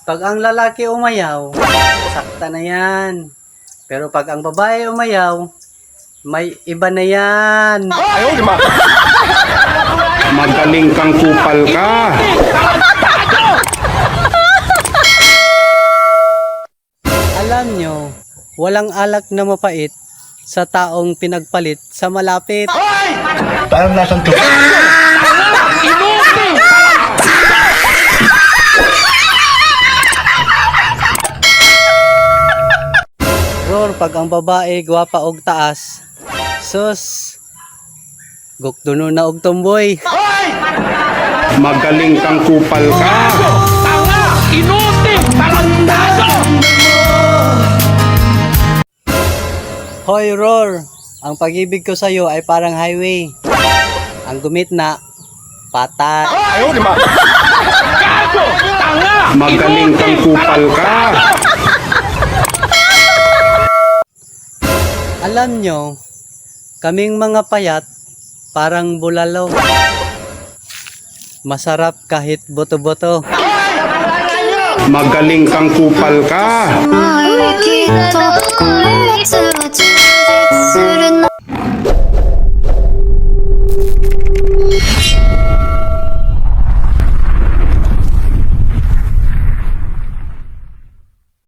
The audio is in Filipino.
Pag ang lalaki umayaw, sakta na yan. Pero pag ang babae umayaw, may iba na yan. Magaling kang kupal ka. Alam nyo, walang alak na mapait sa taong pinagpalit sa malapit. Parang lasang tuka. Ror, pag ang babae gwapa og taas, sus, gukduno na og tomboy. Magaling kang kupal ka. Hoy Ror, ang pag-ibig ko sa'yo ay parang highway. Ang gumit na, patay. Magaling kang kupal ka. Alam nyo, kaming mga payat, parang bulalo. Masarap kahit boto-boto. Magaling kang kupal ka. Makikita ko